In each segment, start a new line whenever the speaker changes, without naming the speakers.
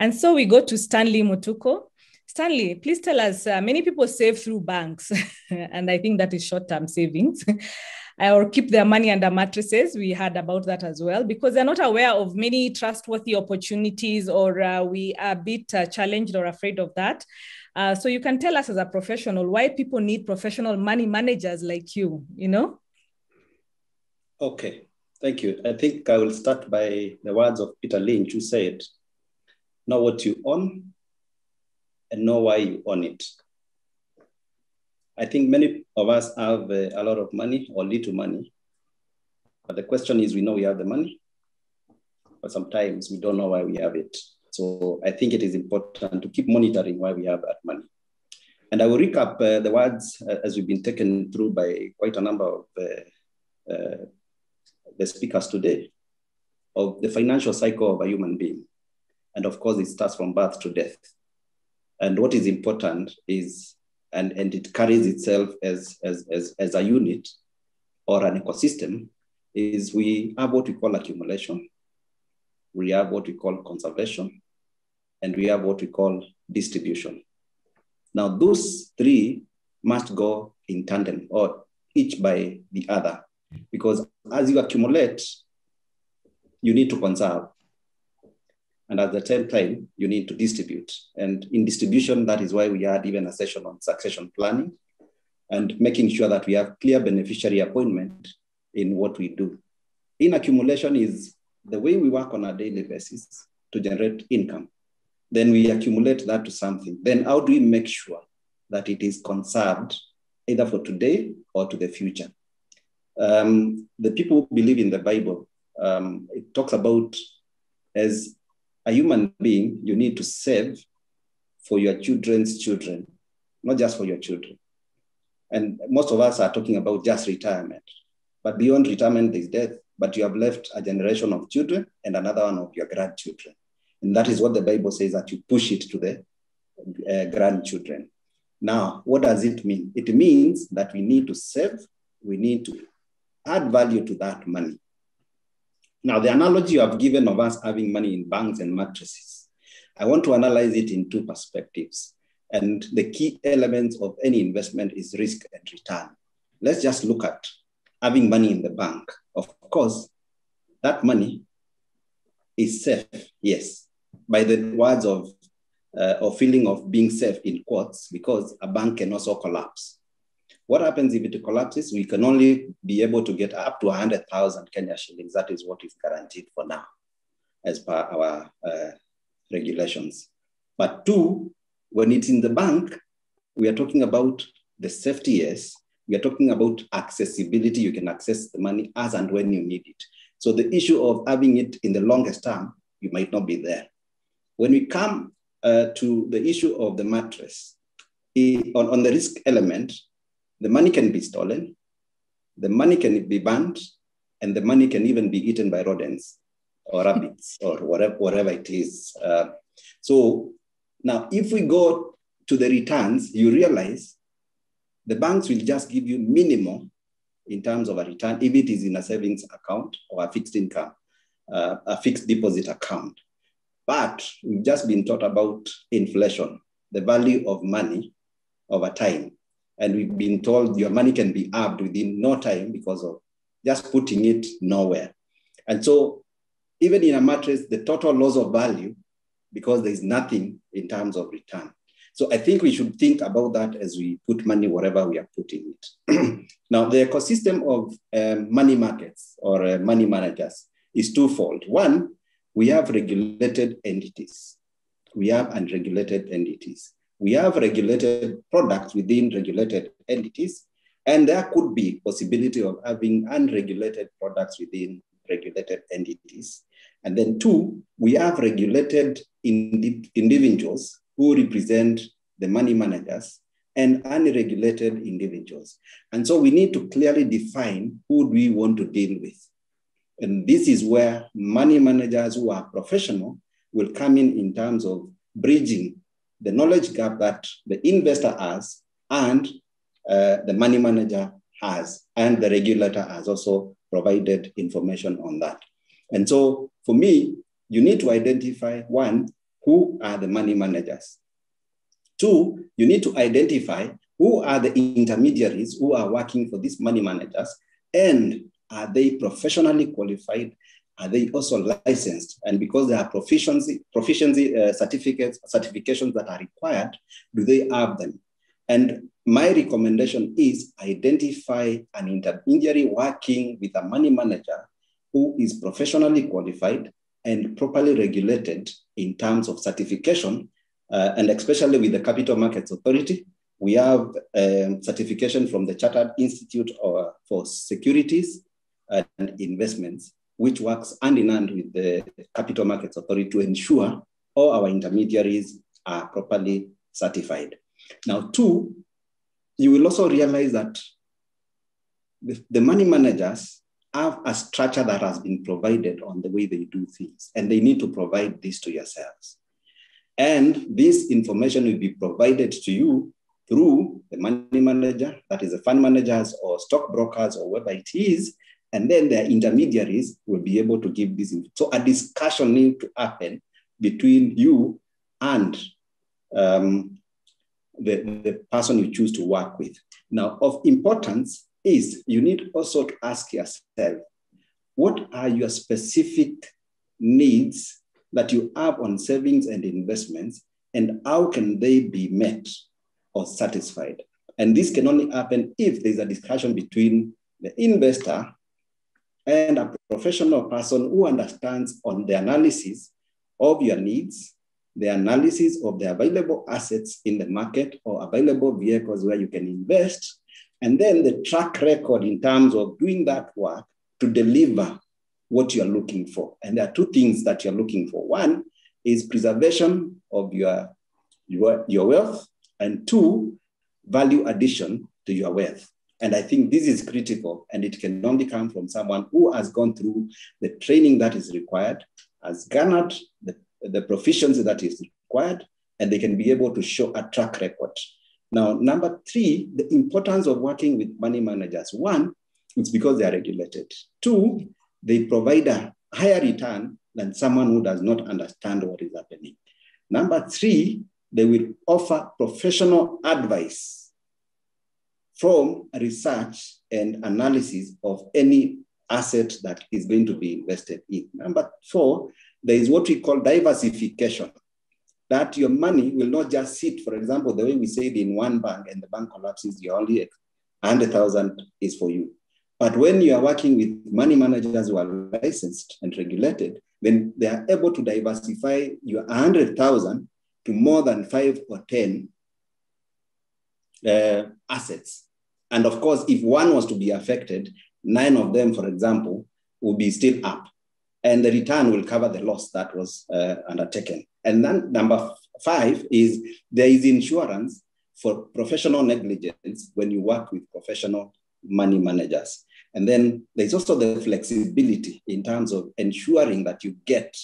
And so we go to Stanley Mutuku. Stanley, please tell us, many people save through banks, and I think that is short-term savings, or keep their money under mattresses. We heard about that as well, because they're not aware of many trustworthy opportunities, or we are a bit challenged or afraid of that. So you can tell us as a professional why people need professional money managers like you, you know?
Okay, thank you. I think I will start by the words of Peter Lynch, who said, know what you own and know why you own it. I think many of us have a lot of money or little money, but the question is, we know we have the money, but sometimes we don't know why we have it. So I think it is important to keep monitoring why we have that money. And I will recap the words as we've been taken through by quite a number of the speakers today, of the financial cycle of a human being. And of course, it starts from birth to death. And what is important is, and it carries itself as a unit or an ecosystem, is we have what we call accumulation, we have what we call conservation, and we have what we call distribution. Now, those three must go in tandem, or each by the other, because as you accumulate, you need to conserve. And at the same time, you need to distribute. And in distribution, that is why we had even a session on succession planning and making sure that we have clear beneficiary appointment in what we do. In accumulation is the way we work on a daily basis to generate income. Then we accumulate that to something. Then how do we make sure that it is conserved either for today or to the future? The people who believe in the Bible, it talks about, as a human being, you need to save for your children's children, not just for your children. And most of us are talking about just retirement. But beyond retirement, there's death, but you have left a generation of children and another one of your grandchildren. And that is what the Bible says, that you push it to the grandchildren. Now, what does it mean? It means that we need to save, we need to add value to that money. Now, the analogy you have given of us having money in banks and mattresses, I want to analyze it in two perspectives. And the key elements of any investment is risk and return. Let's just look at having money in the bank. Of course, that money is safe, yes, by the words of or feeling of being safe in quotes, because a bank can also collapse. What happens if it collapses? We can only be able to get up to 100,000 Kenya shillings. That is what is guaranteed for now, as per our regulations. But two, when it's in the bank, we are talking about the safety, yes. We are talking about accessibility. You can access the money as and when you need it. So the issue of having it in the longest term, you might not be there. When we come to the issue of the mattress, on the risk element, the money can be stolen, the money can be burnt, and the money can even be eaten by rodents or rabbits or whatever it is. So now, if we go to the returns, you realize the banks will just give you minimal in terms of a return, if it is in a savings account or a fixed income, a fixed deposit account. But we've just been taught about inflation, the value of money over time. And we've been told your money can be halved within no time because of just putting it nowhere. And so even in a mattress, the total loss of value, because there's nothing in terms of return. So I think we should think about that as we put money wherever we are putting it. Now, the ecosystem of money markets or money managers is twofold. One, we have regulated entities. We have unregulated entities. We have regulated products within regulated entities, and there could be possibility of having unregulated products within regulated entities. And then two, we have regulated individuals who represent the money managers and unregulated individuals. And so we need to clearly define who we want to deal with. And this is where money managers who are professional will come in terms of bridging the knowledge gap that the investor has and the money manager has, and the regulator has also provided information on that. And so for me, you need to identify, one, who are the money managers. 2, you need to identify who are the intermediaries who are working for these money managers, and are they professionally qualified? Are they also licensed? And because there are proficiency certifications that are required, do they have them? And my recommendation is identify an intermediary working with a money manager who is professionally qualified and properly regulated in terms of certification, and especially with the Capital Markets Authority. We have certification from the Chartered Institute for Securities and Investments, which works hand in hand with the Capital Markets Authority to ensure all our intermediaries are properly certified. Now, 2, you will also realize that the money managers have a structure that has been provided on the way they do things, and they need to provide this to yourselves. And this information will be provided to you through the money manager, that is the fund managers or stockbrokers or whoever it is, and then their intermediaries will be able to give this. So a discussion needs to happen between you and the person you choose to work with. Now, of importance is you need also to ask yourself, what are your specific needs that you have on savings and investments, and how can they be met or satisfied? And this can only happen if there's a discussion between the investor and a professional person who understands on the analysis of your needs, the analysis of the available assets in the market or available vehicles where you can invest, and then the track record in terms of doing that work to deliver what you're looking for. And there are 2 things that you're looking for. 1 is preservation of your wealth, and 2, value addition to your wealth. And I think this is critical, and it can only come from someone who has gone through the training that is required, has garnered the proficiency that is required, and they can be able to show a track record. Now, number 3, the importance of working with money managers. 1, it's because they are regulated. 2, they provide a higher return than someone who does not understand what is happening. Number 3, they will offer professional advice from research and analysis of any asset that is going to be invested in. Number 4, there is what we call diversification, that your money will not just sit, for example, the way we say it, in one bank and the bank collapses, you only 100,000 is for you. But when you are working with money managers who are licensed and regulated, then they are able to diversify your 100,000 to more than 5 or 10 assets. And of course, if one was to be affected, 9 of them, for example, will be still up. And the return will cover the loss that was undertaken. And then number 5 is there is insurance for professional negligence when you work with professional money managers. And then there's also the flexibility in terms of ensuring that you get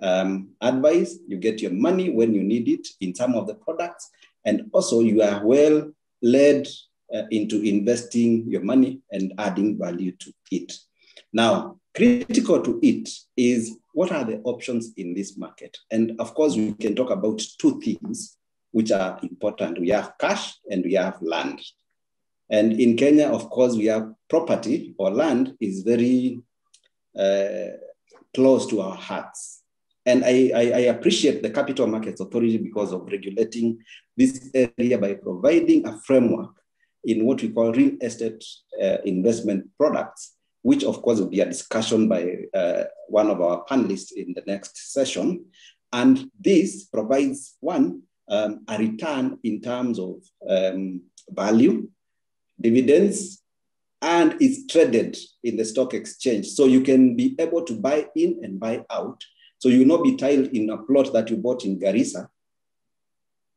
advice, you get your money when you need it in some of the products, and also you are well led into investing your money and adding value to it. Now, critical to it is what are the options in this market? And of course, we can talk about 2 things which are important. We have cash and we have land. And in Kenya, of course, we have property or land is very close to our hearts. And I appreciate the Capital Markets Authority because of regulating this area by providing a framework in what we call real estate investment products, which of course will be a discussion by one of our panelists in the next session. And this provides, 1, a return in terms of value, dividends, and it's traded in the stock exchange. So you can be able to buy in and buy out. So you will not be tied in a plot that you bought in Garissa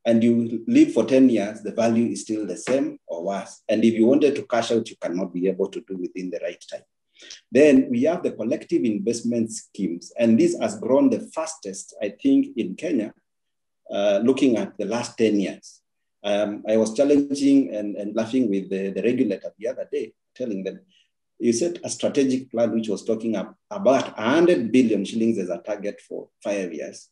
and you live for 10 years, the value is still the same or worse. And if you wanted to cash out, you cannot be able to do within the right time. Then we have the collective investment schemes. And this has grown the fastest, I think, in Kenya, looking at the last 10 years. I was challenging and laughing with the regulator the other day, telling them, you set a strategic plan which was talking about 100 billion shillings as a target for 5 years.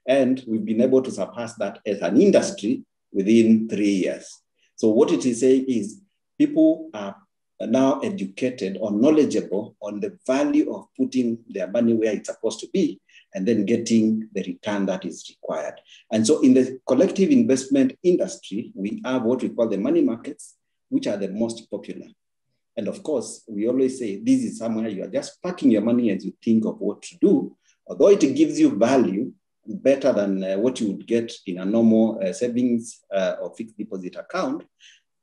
And we've been able to surpass that as an industry within 3 years. So what it is saying is people are now educated or knowledgeable on the value of putting their money where it's supposed to be and then getting the return that is required. And so in the collective investment industry, we have what we call the money markets, which are the most popular. And of course, we always say this is somewhere you are just parking your money as you think of what to do, although it gives you value better than what you would get in a normal savings or fixed deposit account,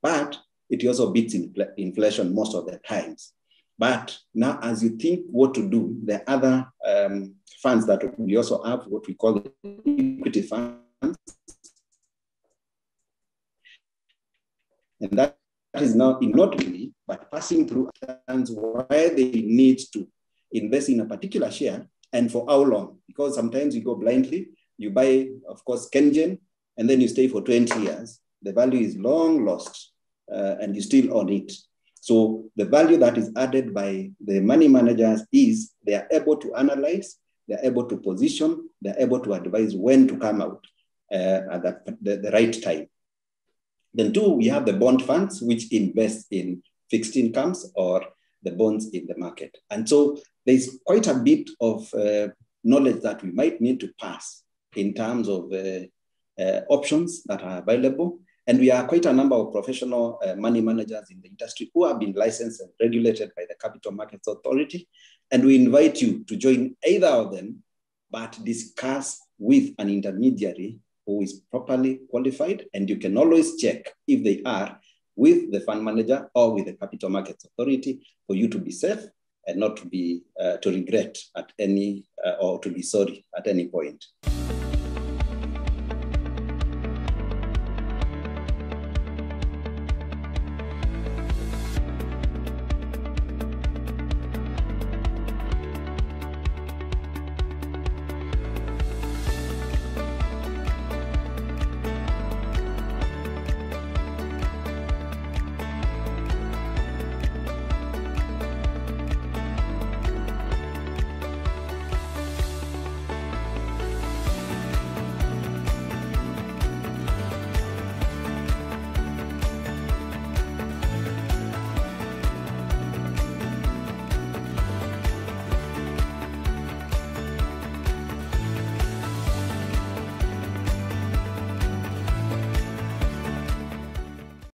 but it also beats inflation most of the times. But now, as you think what to do, there are other funds that we also have, what we call the equity funds. And that is now not really, but passing through funds where they need to invest in a particular share and for how long. Because sometimes you go blindly, you buy, of course, Kengen, and then you stay for 20 years. The value is long lost and you still own it. So the value that is added by the money managers is they are able to analyze, they're able to position, they're able to advise when to come out at the right time. Then two, we have the bond funds, which invest in fixed incomes or the bonds in the market. And so there's quite a bit of knowledge that we might need to pass in terms of options that are available. And we are quite a number of professional money managers in the industry who have been licensed and regulated by the Capital Markets Authority. And we invite you to join either of them, but discuss with an intermediary who is properly qualified. And you can always check if they are with the fund manager or with the Capital Markets Authority for you to be safe and not to be to regret at any or to be sorry at any point.